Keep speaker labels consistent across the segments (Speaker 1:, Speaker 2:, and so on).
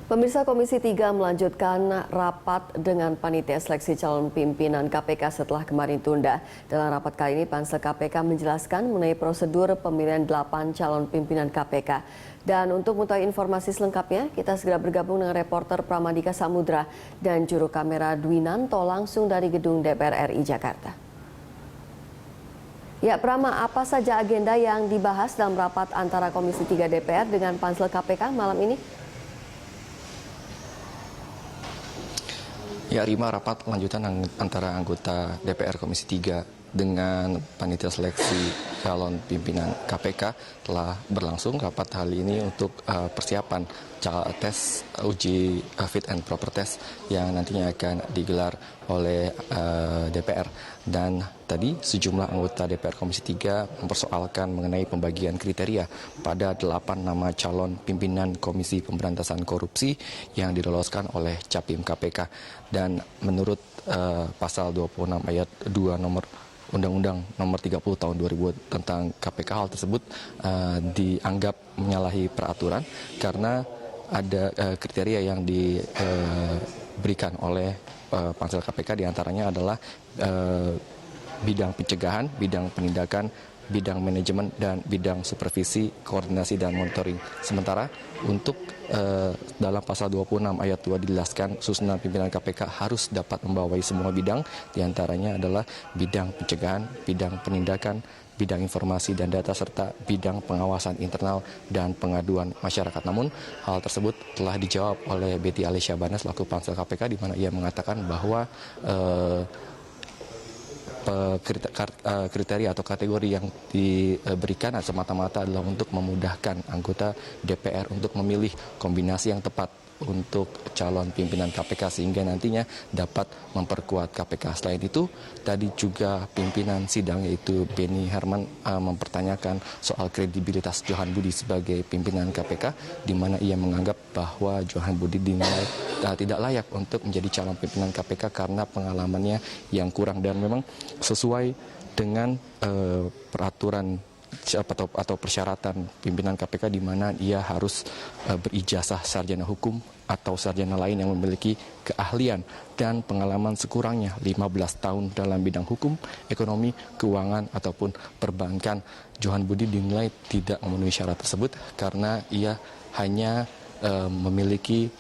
Speaker 1: Pemirsa Komisi 3 melanjutkan rapat dengan panitia seleksi calon pimpinan KPK setelah kemarin tunda. Dalam rapat kali ini, Pansel KPK menjelaskan mengenai prosedur pemilihan 8 calon pimpinan KPK. Dan untuk mengetahui informasi selengkapnya, kita segera bergabung dengan reporter Pramadika Samudra dan juru kamera Dwinanto langsung dari gedung DPR RI Jakarta. Ya, Prama, apa saja agenda yang dibahas dalam rapat antara Komisi 3 DPR dengan Pansel KPK malam ini?
Speaker 2: Ya, Rima, rapat lanjutan antara anggota DPR Komisi 3 dengan panitia seleksi calon pimpinan KPK telah berlangsung. Rapat kali ini untuk persiapan tes uji fit and proper test yang nantinya akan digelar oleh DPR. Dan tadi sejumlah anggota DPR Komisi 3 mempersoalkan mengenai pembagian kriteria pada 8 nama calon pimpinan Komisi Pemberantasan Korupsi yang diloloskan oleh Capim KPK. Dan menurut pasal 26 ayat 2 nomor Undang-Undang nomor 30 tahun 2000 tentang KPK, hal tersebut dianggap menyalahi peraturan karena ada kriteria yang diberikan oleh Pansel KPK, diantaranya adalah bidang pencegahan, bidang penindakan, bidang manajemen, dan bidang supervisi, koordinasi, dan monitoring. Sementara untuk dalam pasal 26 ayat 2 dijelaskan susunan pimpinan KPK harus dapat membawahi semua bidang, diantaranya adalah bidang pencegahan, bidang penindakan, bidang informasi dan data, serta bidang pengawasan internal dan pengaduan masyarakat. Namun hal tersebut telah dijawab oleh Betty Alicia Banas selaku Pansel KPK, di mana ia mengatakan bahwa kriteria atau kategori yang diberikan semata-mata adalah untuk memudahkan anggota DPR untuk memilih kombinasi yang tepat untuk calon pimpinan KPK sehingga nantinya dapat memperkuat KPK. Selain itu, tadi juga pimpinan sidang yaitu Beni Herman mempertanyakan soal kredibilitas Johan Budi sebagai pimpinan KPK, di mana ia menganggap bahwa Johan Budi dinilai tidak layak untuk menjadi calon pimpinan KPK karena pengalamannya yang kurang, dan memang sesuai dengan peraturan atau persyaratan pimpinan KPK, di mana ia harus berijazah sarjana hukum atau sarjana lain yang memiliki keahlian dan pengalaman sekurangnya 15 tahun dalam bidang hukum, ekonomi, keuangan, ataupun perbankan. Johan Budi dinilai tidak memenuhi syarat tersebut karena ia hanya memiliki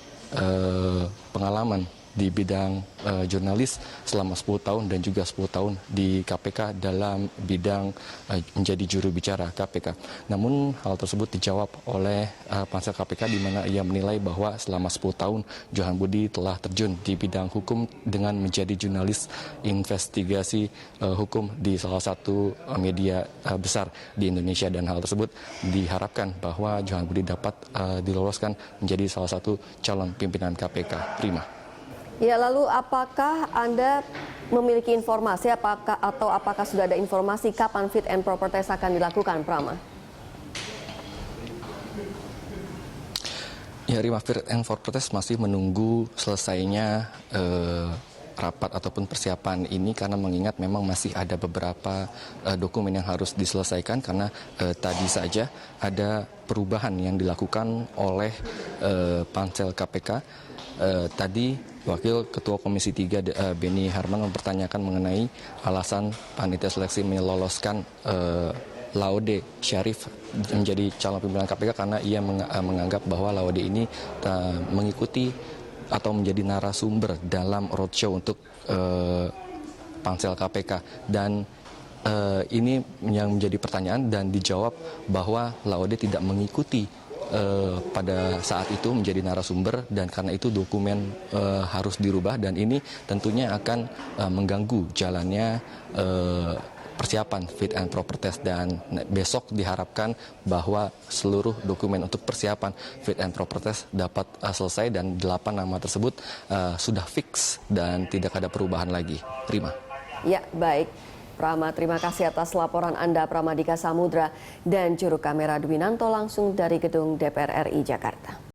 Speaker 2: pengalaman di bidang jurnalis selama 10 tahun dan juga 10 tahun di KPK dalam bidang menjadi juru bicara KPK. Namun hal tersebut dijawab oleh Pansel KPK, di mana ia menilai bahwa selama 10 tahun Johan Budi telah terjun di bidang hukum dengan menjadi jurnalis investigasi hukum di salah satu media besar di Indonesia, dan hal tersebut diharapkan bahwa Johan Budi dapat diloloskan menjadi salah satu calon pimpinan KPK. Prima.
Speaker 1: Ya, lalu apakah Anda memiliki informasi apakah sudah ada informasi kapan fit and proper test akan dilakukan, Prama?
Speaker 2: Ya, Rima, fit and proper test masih menunggu selesainya rapat ataupun persiapan ini, karena mengingat memang masih ada beberapa dokumen yang harus diselesaikan, karena tadi saja ada perubahan yang dilakukan oleh Pansel KPK. Tadi Wakil Ketua Komisi 3 Beni Herman mempertanyakan mengenai alasan panitia seleksi meloloskan Laude Syarif menjadi calon pimpinan KPK, karena ia menganggap bahwa Laude ini mengikuti atau menjadi narasumber dalam roadshow untuk Pansel KPK. Dan ini yang menjadi pertanyaan, dan dijawab bahwa Laude tidak mengikuti pada saat itu menjadi narasumber, dan karena itu dokumen harus dirubah, dan ini tentunya akan mengganggu jalannya persiapan fit and proper test. Dan besok diharapkan bahwa seluruh dokumen untuk persiapan fit and proper test dapat selesai, dan 8 nama tersebut sudah fix dan tidak ada perubahan lagi. Rima.
Speaker 1: Ya, baik. Prama, terima kasih atas laporan Anda, Pramadika Samudra, dan juru kamera Dwinanto langsung dari gedung DPR RI Jakarta.